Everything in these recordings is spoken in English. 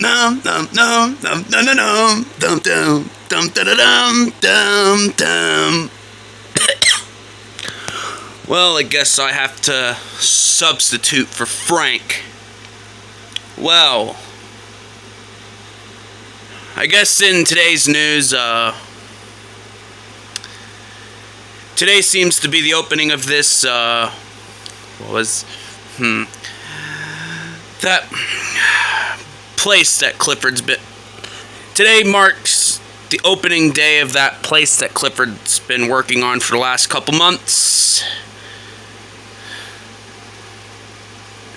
Dum dum dum dum dum dum dum dum dum dum dum dum. Well, I guess I have to substitute for Frank. Well, I guess in today's news, today seems to be the opening of this, that place that Clifford's been. Today marks the opening day of that place that Clifford's been working on for the last couple months.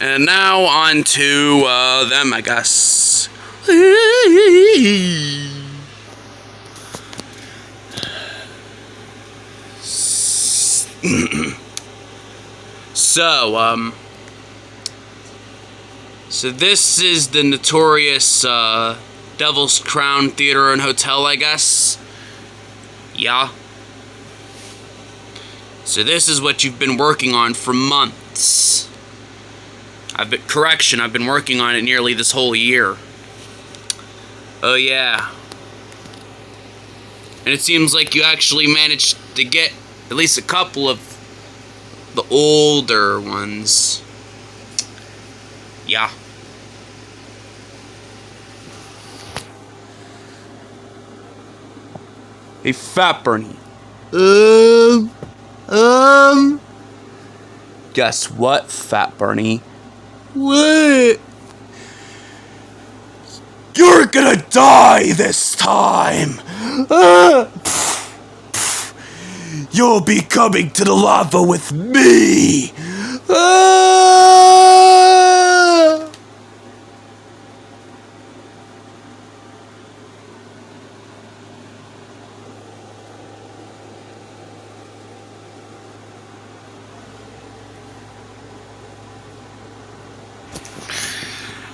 And now on to them, I guess. So this is the notorious Devil's Crown Theater and Hotel, I guess. Yeah. So this is what you've been working on for months. I've been working on it nearly this whole year. Oh yeah. And it seems like you actually managed to get at least a couple of the older ones. Yeah. Hey, Fat Barney. Guess what, Fat Barney? What? You're gonna die this time! You'll be coming to the lava with me!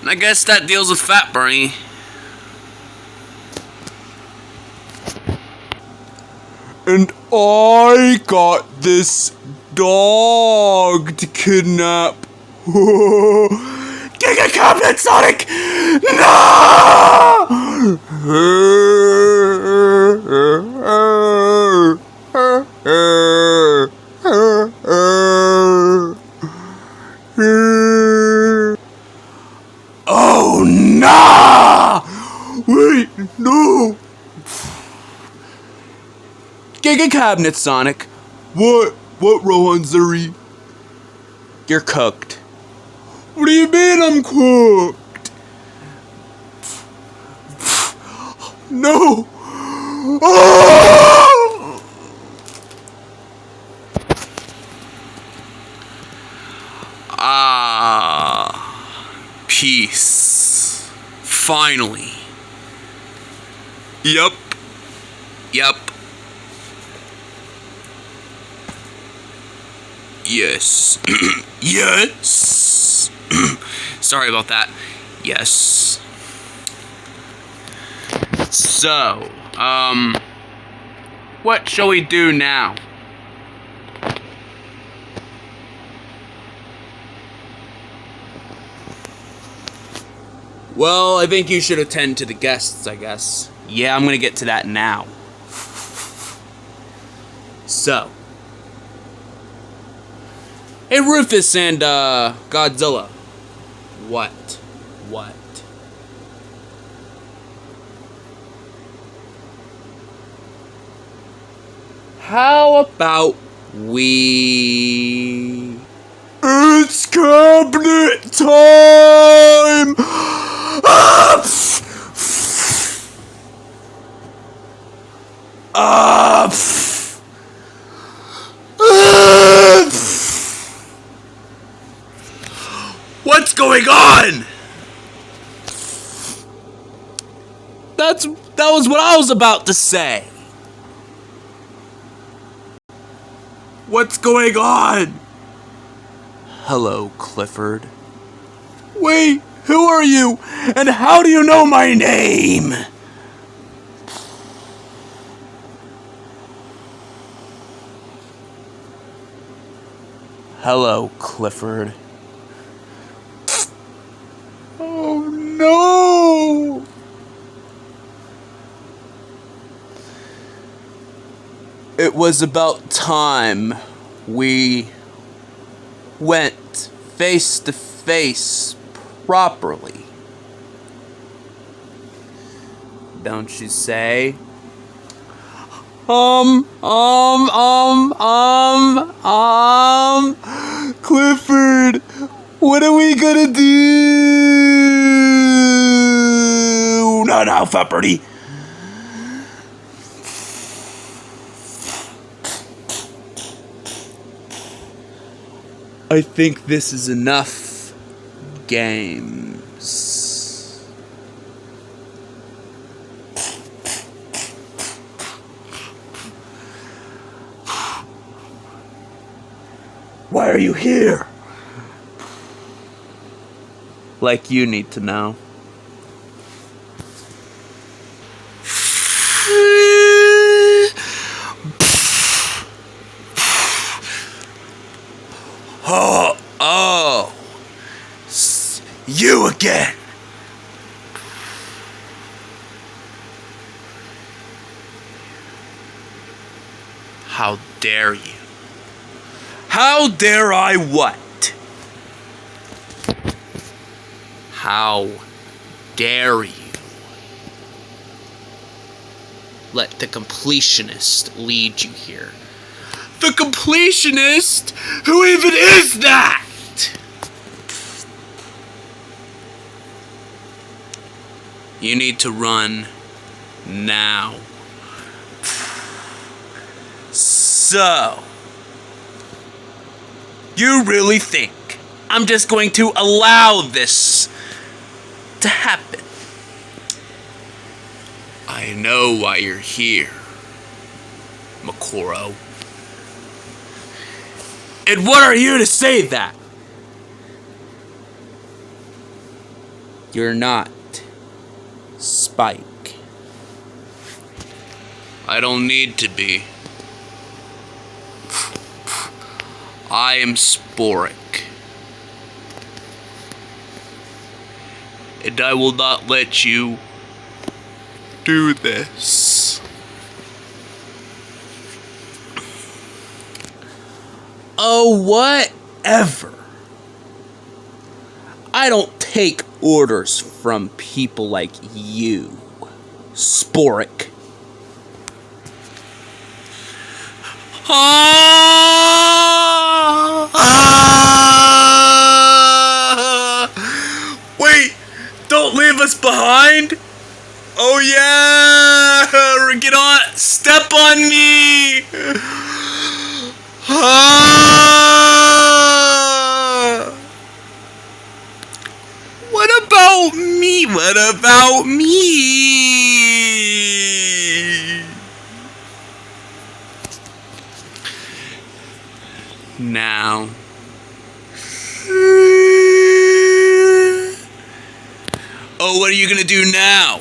And I guess that deals with Fat Barney. And I got this dog to kidnap. Giga Cabinet Sonic! No! Oh, nah! Wait, no! Giga Cabinet Sonic. What? What, Rohan Zuri? You're cooked. What do you mean I'm cooked? No! Oh! Peace. Finally. Yup. Yes. Yes. Sorry about that. Yes. So, what shall we do now? Well, I think you should attend to the guests, I guess. Yeah, I'm gonna get to that now. So. Hey, Rufus and, Godzilla. What? How about we... It's cabinet time! What's going on? That was what I was about to say. What's going on? Hello, Clifford. Wait, who are you? And how do you know my name? Hello, Clifford. Oh no! It was about time we went face to face properly. Don't you say? Clifford, what are we gonna do? Not now, Fepperty. I think this is enough games. Why are you here? Like you need to know. Oh, you again. How dare you? How dare I what? How dare you let the completionist lead you here? The completionist? Who even is that? You need to run now. So, you really think I'm just going to allow this to happen? I know why you're here, Makoro. And what are you to say that? You're not Spike. I don't need to be. I am Sporic. And I will not let you do this. Oh, whatever. I don't take orders from people like you, Sporic. Wait, don't leave us behind. Oh yeah, get on, step on me. What about me? What about me? Now. Oh, what are you gonna do now?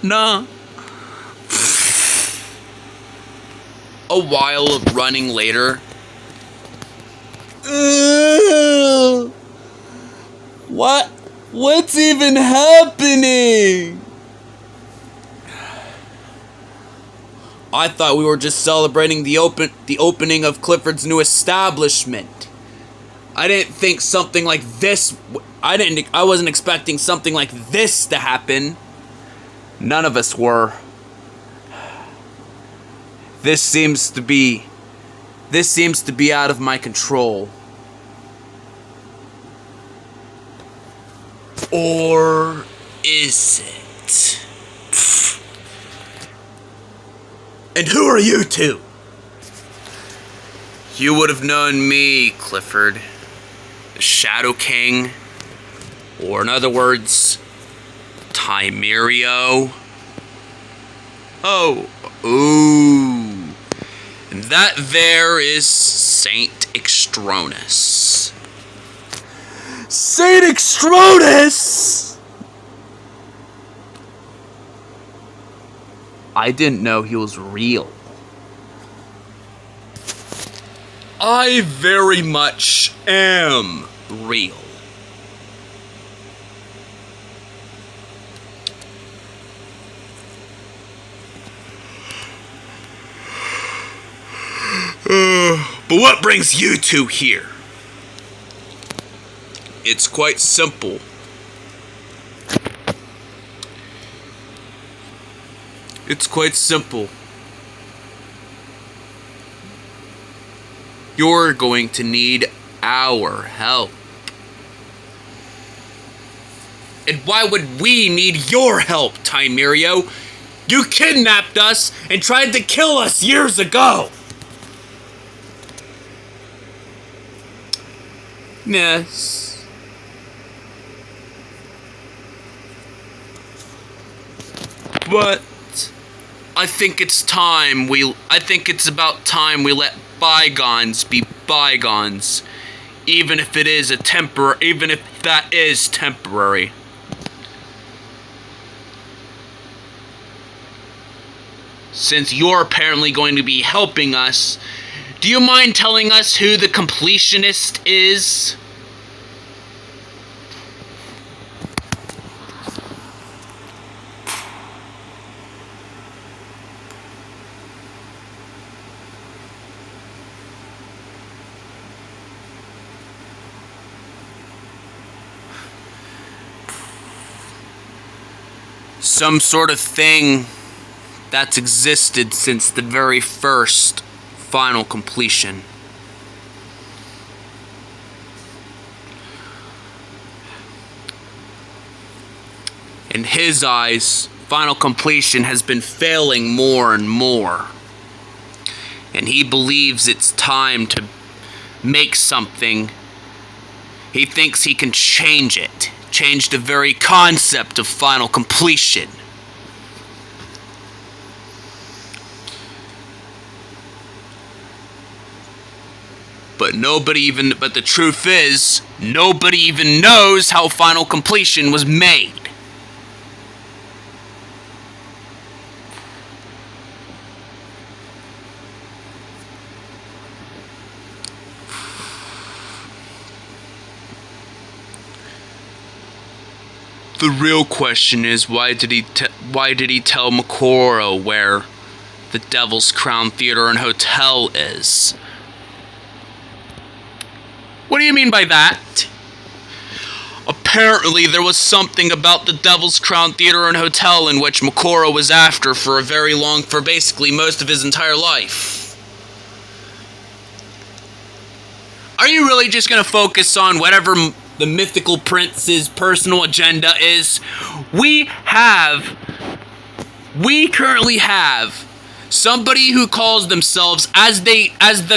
No. A while of running later. What's even happening? I thought we were just celebrating the opening of Clifford's new establishment. I didn't think something like this. I wasn't expecting something like this to happen. None of us were. This seems to be out of my control. Or is it? And who are you two? You would have known me, Clifford. The Shadow King. Or in other words, Timerio. Oh, ooh. And that there is Saint Extronus. Saint Extronus? I didn't know he was real. I very much am real. But what brings you two here? It's quite simple. It's quite simple. You're going to need our help. And why would we need your help, Timerio? You kidnapped us and tried to kill us years ago. Yes. But I think it's about time we let bygones be bygones, even if that is temporary. Since you're apparently going to be helping us, do you mind telling us who the completionist is? Some sort of thing that's existed since the very first final completion. In his eyes, final completion has been failing more and more. And he believes it's time to make something. He thinks he can change it. Change the very concept of final completion. But the truth is, nobody even knows how final completion was made. The real question is, why did he tell Makoro where the Devil's Crown Theater and Hotel is? What do you mean by that? Apparently there was something about the Devil's Crown Theater and Hotel in which Makoro was after for basically most of his entire life. Are you really just gonna focus on whatever the Mythical Prince's personal agenda is? We currently have somebody who calls themselves as the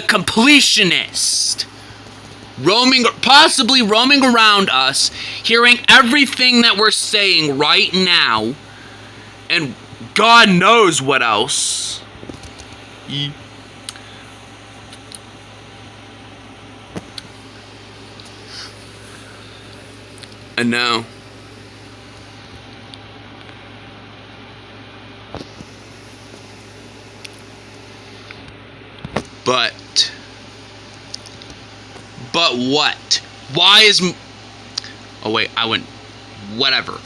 completionist, possibly roaming around us, hearing everything that we're saying right now, and God knows what else. I know. But what? Why is... Oh wait, I went... Whatever.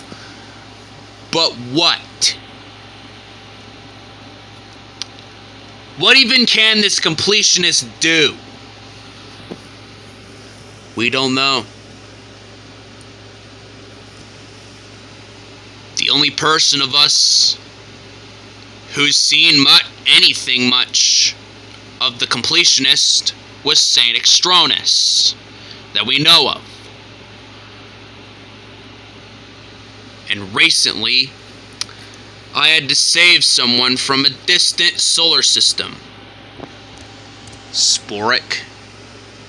But what? What even can this completionist do? We don't know. The only person of us who's seen anything much of the completionist was Saint Extronus, that we know of. And recently, I had to save someone from a distant solar system. Sporic?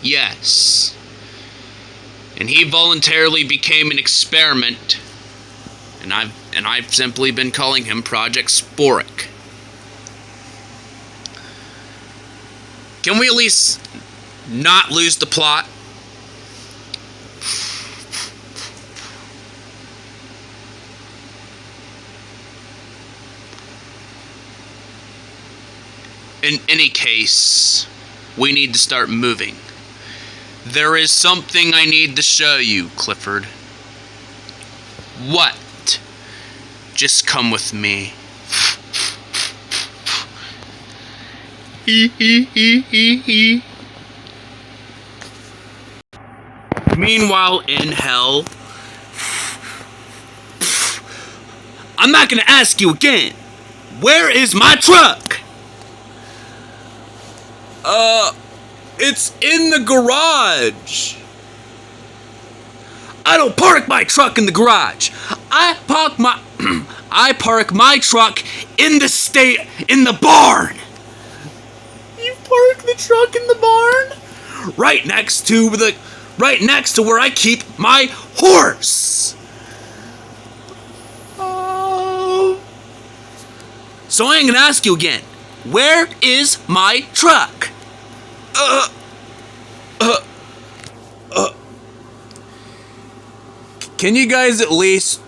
Yes. And he voluntarily became an experiment, and I've simply been calling him Project Sporic. Can we at least not lose the plot? In any case, we need to start moving. There is something I need to show you, Clifford. What? Just come with me. Meanwhile, in hell, I'm not gonna ask you again. Where is my truck? It's in the garage. I don't park my truck in the garage. I park my truck in the barn. You park the truck in the barn? Right next to where I keep my horse. Oh. So I ain't gonna ask you again. Where is my truck? Can you guys at least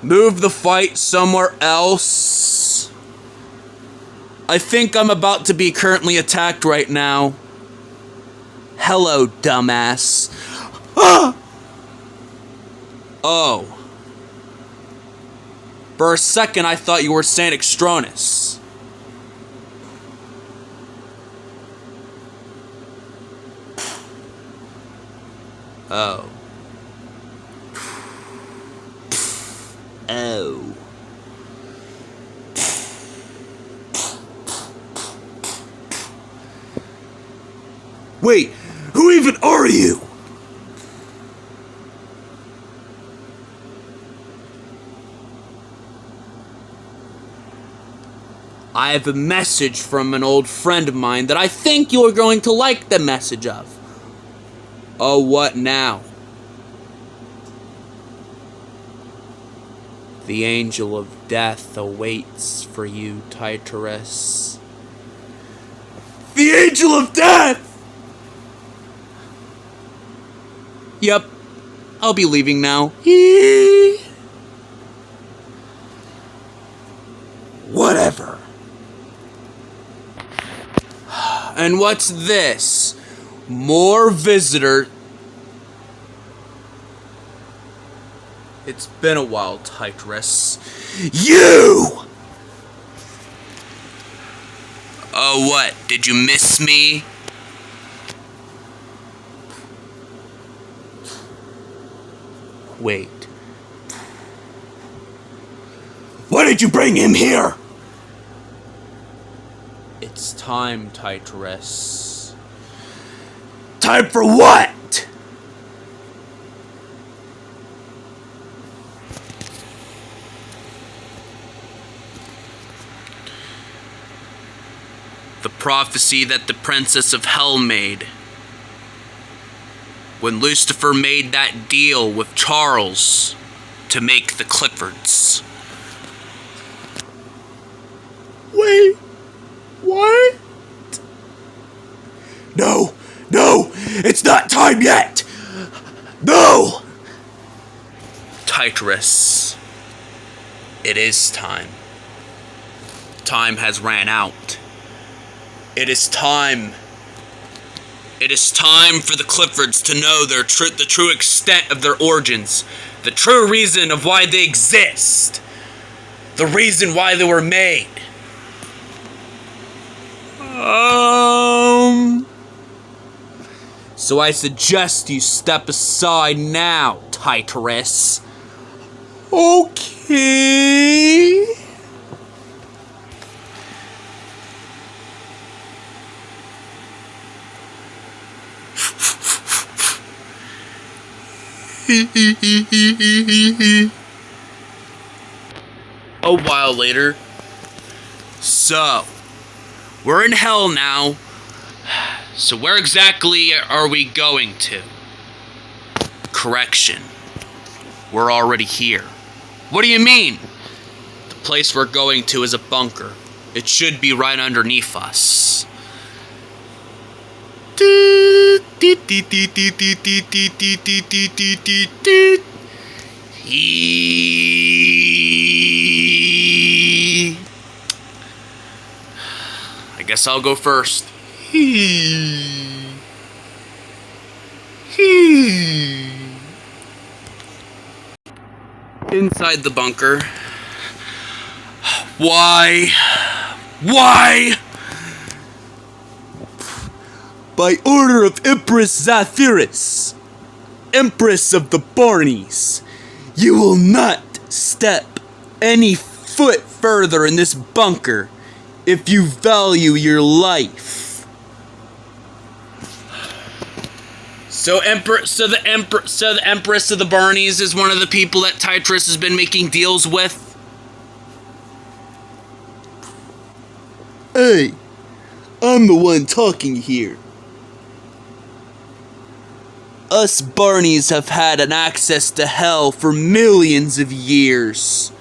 move the fight somewhere else? I think I'm about to be currently attacked right now. Hello, dumbass. Oh. For a second, I thought you were Saint Extronus. Oh. Oh. Wait, who even are you? I have a message from an old friend of mine that I think you are going to like the message of. Oh, what now? The angel of death awaits for you, Titarus. The angel of death! Yep, I'll be leaving now. Whatever. And what's this? More visitor. It's been a while, Titarus. You! Oh, what? Did you miss me? Wait. Why did you bring him here? It's time, Titarus. Time for what? The prophecy that the Princess of Hell made. When Lucifer made that deal with Charles to make the Cliffords. Wait, what? No, it's not time yet. No! Titarus, it is time. Time has ran out. It is time. It is time for the Cliffords to know the true extent of their origins, the true reason of why they exist, the reason why they were made. So I suggest you step aside now, Titarus. Okay. A while later. So, we're in hell now. So where exactly are we going to? Correction. We're already here. What do you mean? The place we're going to is a bunker. It should be right underneath us. I guess I'll go first. Inside the bunker. Why? Why? By order of Empress Zaphiris, Empress of the Barneys, you will not step any foot further in this bunker if you value your life. So the Empress of the Barneys is one of the people that Tytrus has been making deals with. Hey, I'm the one talking here. Us Barneys have had an access to hell for millions of years.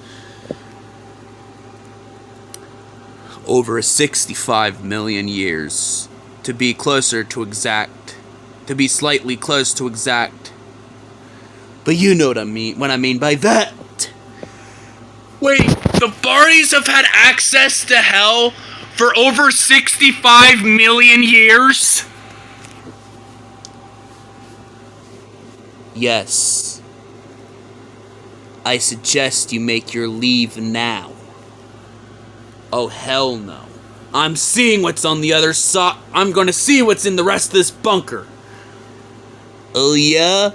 Over 65 million years. To be closer to exact. To be slightly close to exact. But you know what I mean by that. Wait, the Barneys have had access to hell for over 65 million years? Yes. I suggest you make your leave now. Oh, hell no. I'm seeing what's on the other side. I'm gonna see what's in the rest of this bunker. Oh, yeah?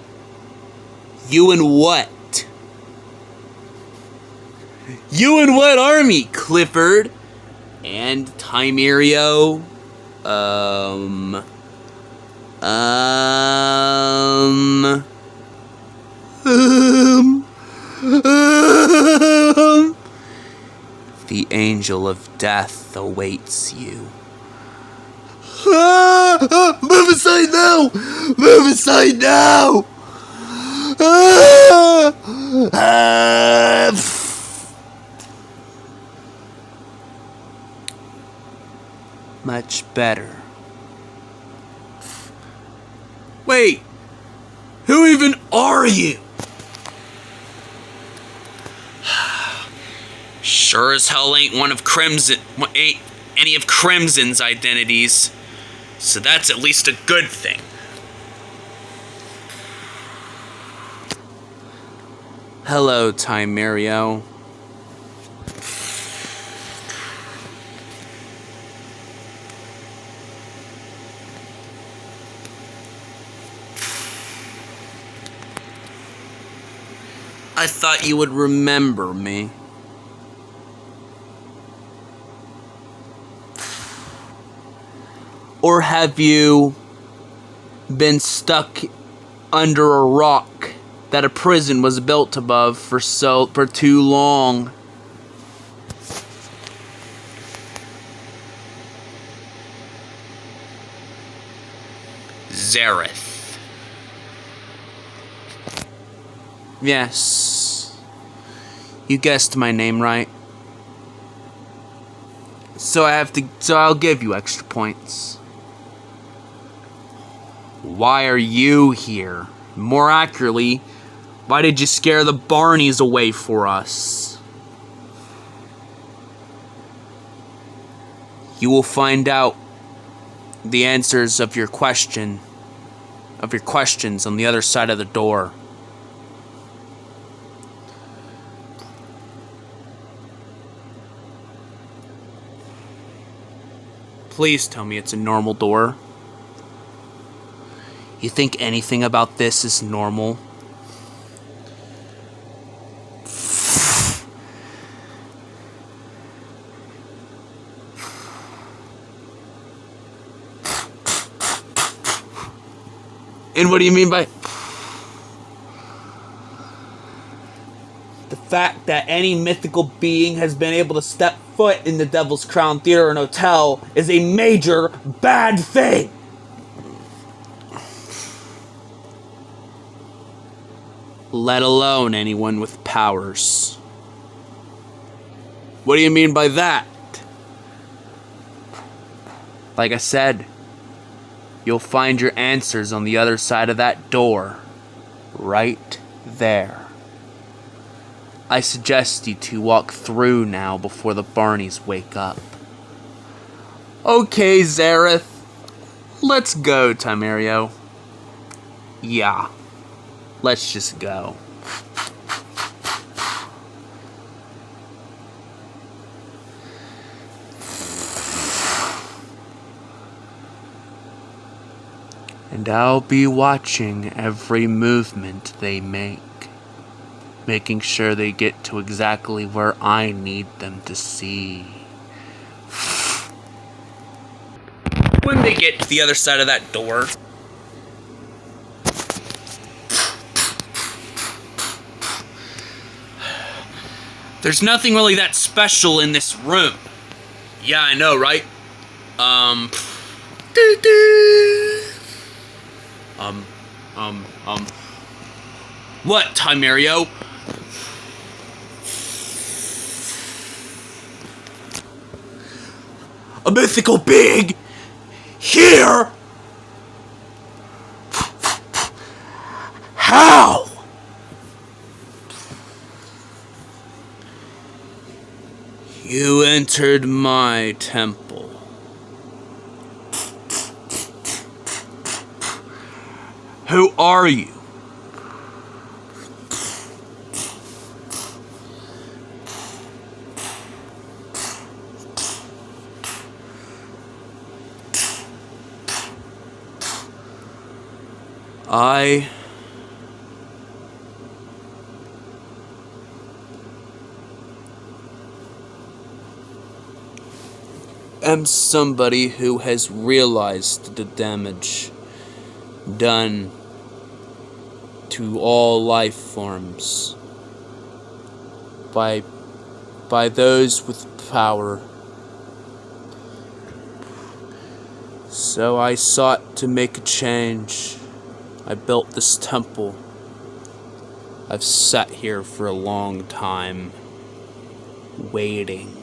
You and what? You and what army, Clifford? And Timerio? The angel of death awaits you. Move aside now! Move aside now! Much better. Wait! Who even are you? Sure as hell ain't any of Crimson's identities. So that's at least a good thing. Hello, Timerio. I thought you would remember me. Or have you been stuck under a rock that a prison was built above for too long? Zareth. Yes. You guessed my name right. So I'll give you extra points. Why are you here? More accurately, why did you scare the Barneys away for us? You will find out the answers of your questions on the other side of the door. Please tell me it's a normal door. You think anything about this is normal? And what do you mean by... The fact that any mythical being has been able to step foot in the Devil's Crown Theater and Hotel is a major bad thing! Let alone anyone with powers. What do you mean by that? Like I said, you'll find your answers on the other side of that door. Right there. I suggest you to walk through now before the Barneys wake up. Okay, Zareth. Let's go, Timerio. Yeah. Let's just go. And I'll be watching every movement they make, making sure they get to exactly where I need them to see. When they get to the other side of that door, there's nothing really that special in this room. Yeah, I know, right? What, Timerio? A mythical being? Here? How? You entered my temple. Who are you? I am somebody who has realized the damage done to all life forms by those with power. So I sought to make a change. I built this temple. I've sat here for a long time, waiting.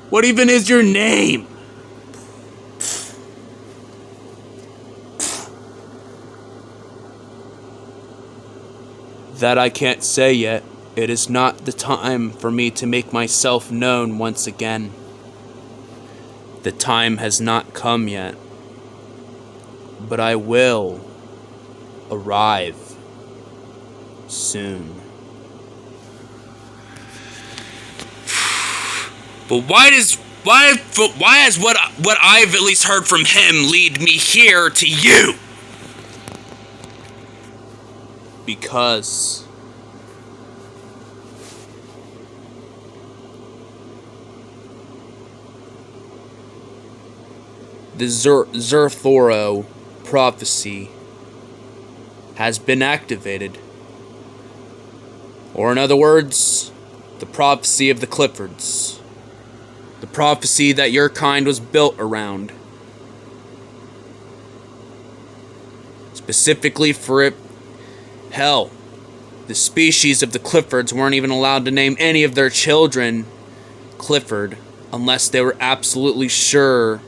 What even is your name? That I can't say yet. It is not the time for me to make myself known once again. The time has not come yet. But I will arrive soon. But why has what I've at least heard from him lead me here to you? Because the Zerthoro prophecy has been activated. Or in other words, the prophecy of the Cliffords. The prophecy that your kind was built around. Specifically for it. Hell, the species of the Cliffords weren't even allowed to name any of their children Clifford unless they were absolutely sure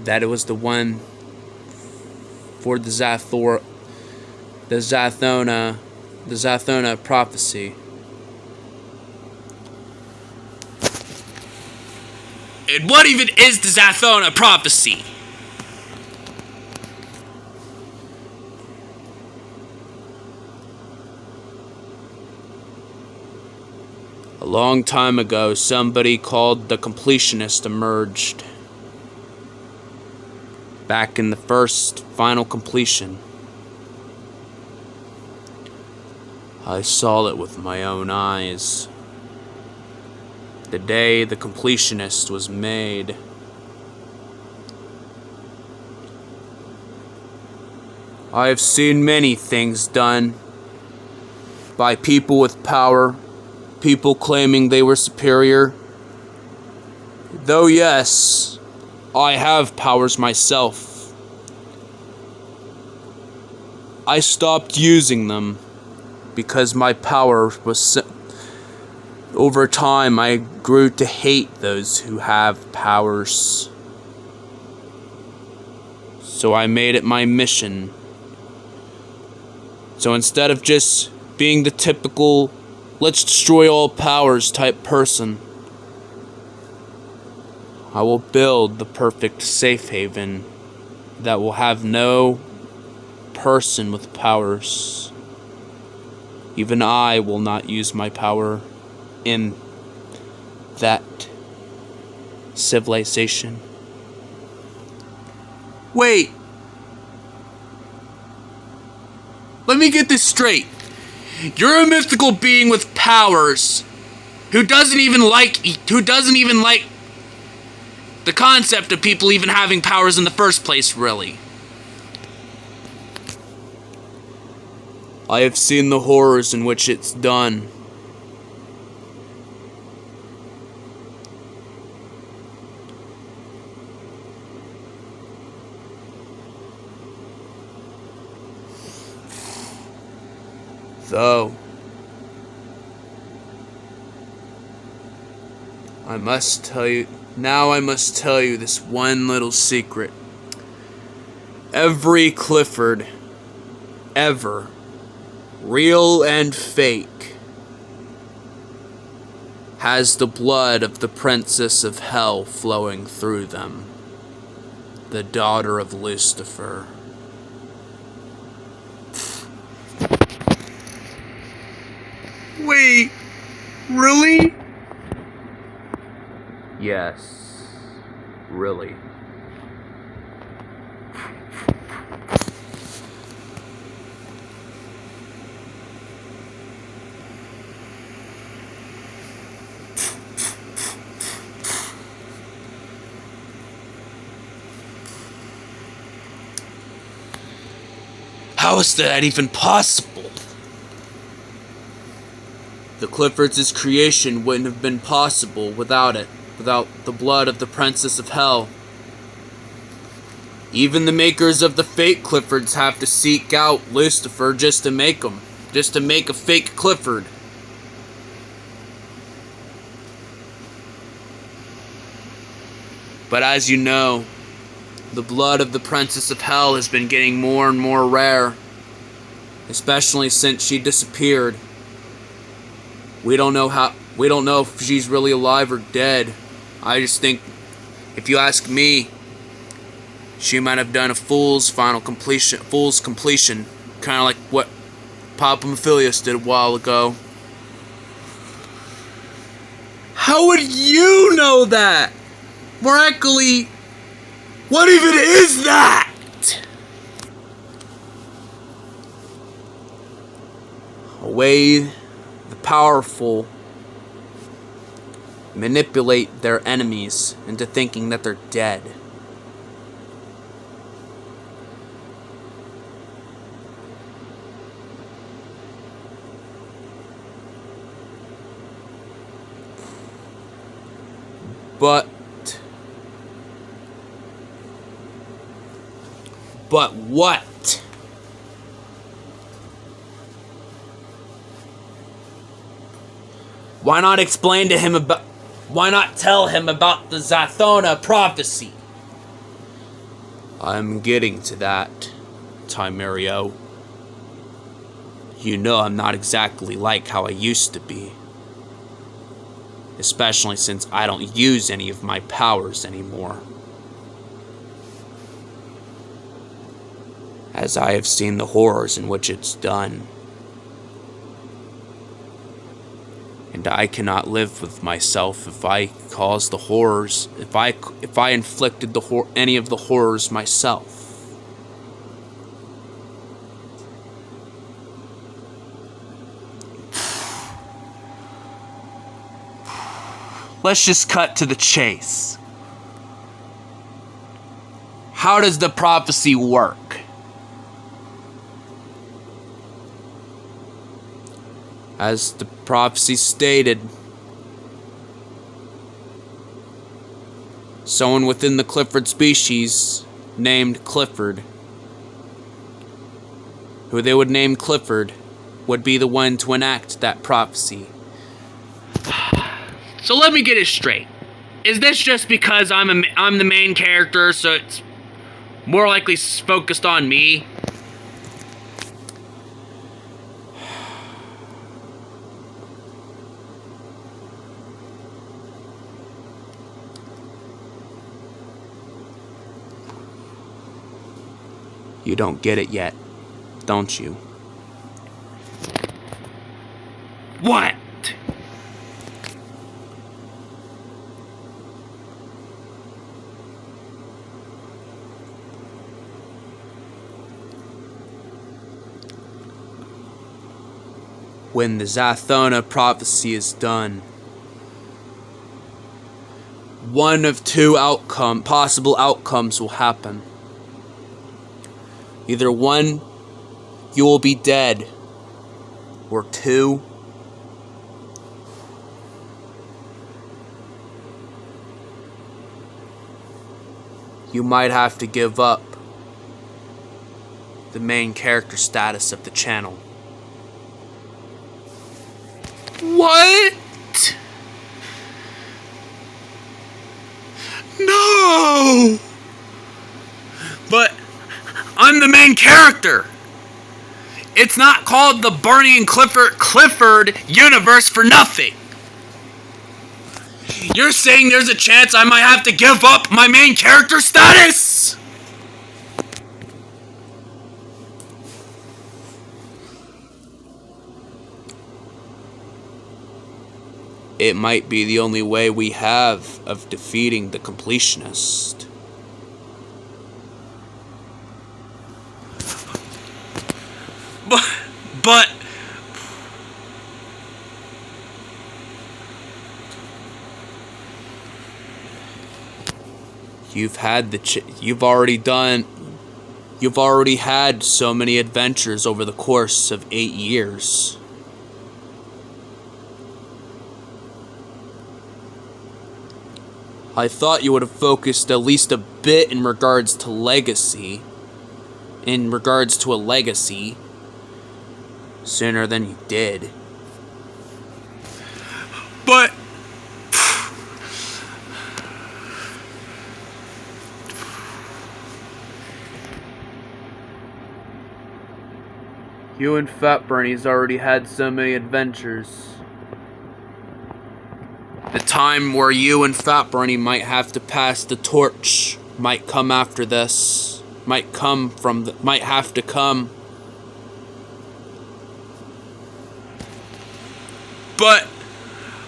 that it was the one for the Zathona prophecy. And what even is the Zathona prophecy? A long time ago, somebody called the Completionist emerged. Back in the first final completion. I saw it with my own eyes. The day the Completionist was made. I have seen many things done by people with power, people claiming they were superior. Though yes, I have powers myself. I stopped using them because my power was Over time, I grew to hate those who have powers. So I made it my mission. So instead of just being the typical, let's destroy all powers type person, I will build the perfect safe haven that will have no person with powers. Even I will not use my power in that civilization. Wait. Let me get this straight. You're a mythical being with powers who doesn't even like the concept of people even having powers in the first place, really. I have seen the horrors in which it's done. Though, I must tell you this one little secret. Every Clifford, ever, real and fake, has the blood of the Princess of Hell flowing through them, the daughter of Lucifer. Wait, really? Yes, really. How is that even possible? The Cliffords' creation wouldn't have been possible without it, without the blood of the Princess of Hell. Even the makers of the fake Cliffords have to seek out Lucifer just to make a fake Clifford. But as you know, the blood of the Princess of Hell has been getting more and more rare, especially since she disappeared. We don't know if she's really alive or dead. I just think, if you ask me, she might have done a fool's completion, kind of like what Papa Maphilius did a while ago. How would you know that? Miraculously, what even is that? A way the powerful manipulate their enemies into thinking that they're dead. But what? Why not tell him about the Zathona prophecy? I'm getting to that, Timerio. You know I'm not exactly like how I used to be. Especially since I don't use any of my powers anymore. As I have seen the horrors in which it's done. And I cannot live with myself if I caused the horrors, if I inflicted any of the horrors myself. Let's just cut to the chase. How does the prophecy work? As the prophecy stated, someone within the Clifford species named Clifford, who they would name Clifford, would be the one to enact that prophecy. So let me get it straight. Is this just because I'm the main character, so it's more likely focused on me? You don't get it yet, don't you? What? When the Zathona prophecy is done, one of two possible outcomes will happen. Either one, you will be dead, or two, you might have to give up the main character status of the channel. What? No! But I'm the main character. It's not called the Barney and Clifford universe for nothing. You're saying there's a chance I might have to give up my main character status? It might be the only way we have of defeating the completionist. But you've already had so many adventures over the course of 8 years. I thought you would have focused at least a bit in regards to legacy. In regards to a legacy. Sooner than you did. But you and Fat Barney's already had so many adventures. The time where you and Fat Barney might have to pass the torch might come after this. Might have to come. But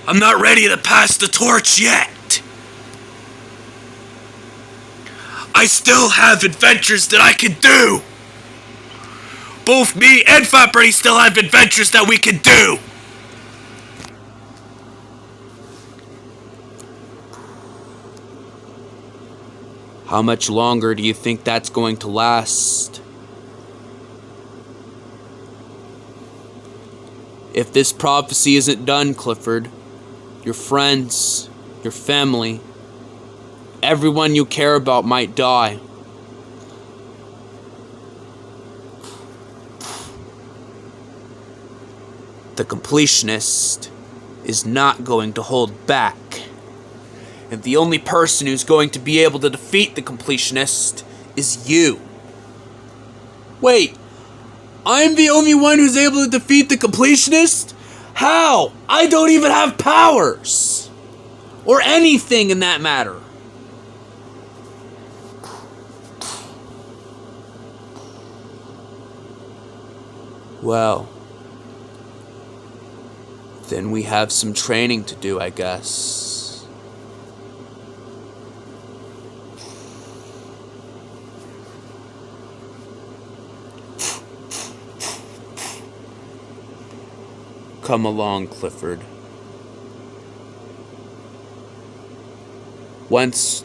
I'm not ready to pass the torch yet. I still have adventures that I can do. Both me and Fat Barney still have adventures that we can do. How much longer do you think that's going to last? If this prophecy isn't done, Clifford, your friends, your family, everyone you care about might die. The completionist is not going to hold back. And the only person who's going to be able to defeat the completionist is you. Wait, I'm the only one who's able to defeat the completionist? How? I don't even have powers! Or anything in that matter. Well, then we have some training to do, I guess. Come along, Clifford. Once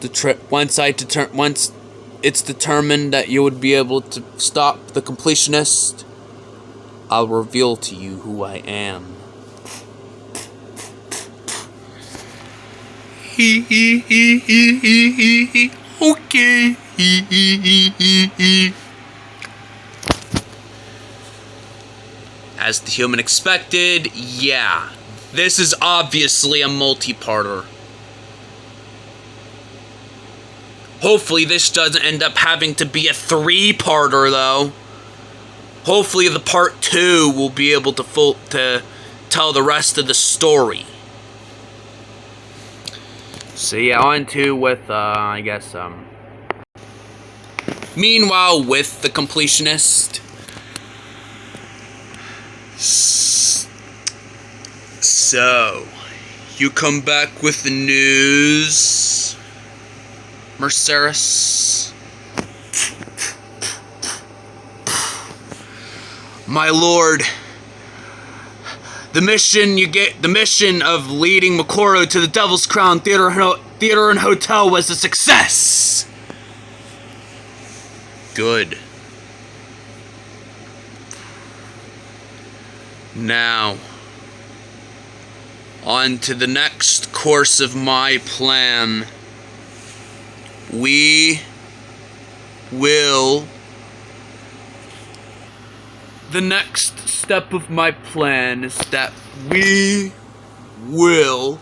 it's determined that you would be able to stop the completionist, I'll reveal to you who I am. Okay. As the human expected, yeah, This is obviously a multi-parter. Hopefully this doesn't end up having to be a 3-parter, though. Hopefully the part 2 will be able to tell the rest of the story. So yeah, on to with, I guess, meanwhile, with the completionist. So, you come back with the news, Merceris? My lord, the mission of leading Makoro to the Devil's Crown Theater and Hotel was a success. Good. Now, on to the next course of my plan. The next step of my plan is that we will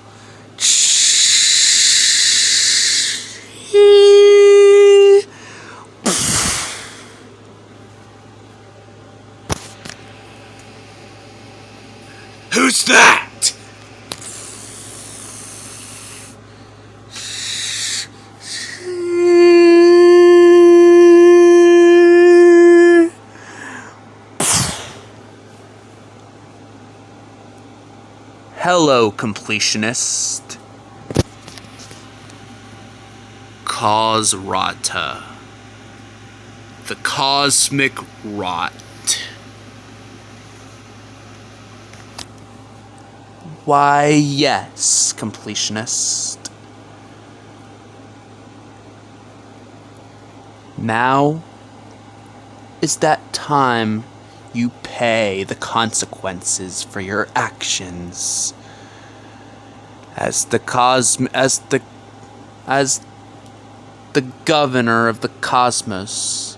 Who's that? Hello, completionist. Cause Rata. The Cosmic Rot. Why, yes, completionist. Now is that time you pay the consequences for your actions. As the governor of the cosmos,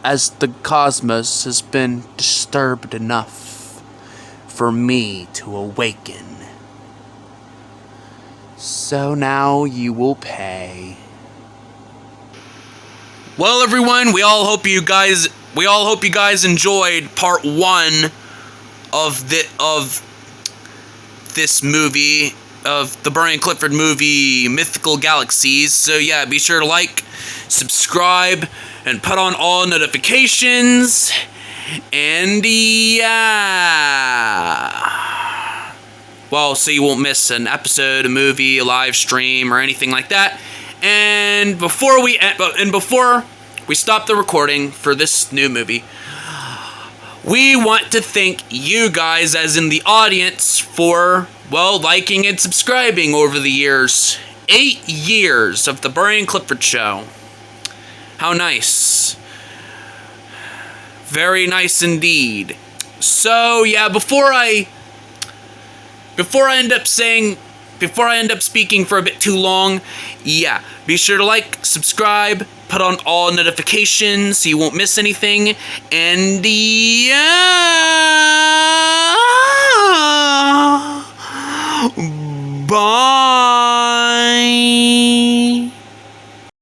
as the cosmos has been disturbed enough for me to awaken. So now you will pay. Well, everyone, we all hope you guys enjoyed part 1 of this movie, of the Barney and Clifford movie, Mythical Galaxies. So yeah, be sure to like, subscribe, and put on all notifications. And yeah. Well, so you won't miss an episode, a movie, a live stream, or anything like that. And before we stop the recording for this new movie, we want to thank you guys, as in the audience, for, well, liking and subscribing over the years. 8 years of the Barney and Clifford show. How nice. Very nice indeed. So, yeah, before I end up speaking for a bit too long, yeah, be sure to like, subscribe, put on all notifications so you won't miss anything, and yeah, bye.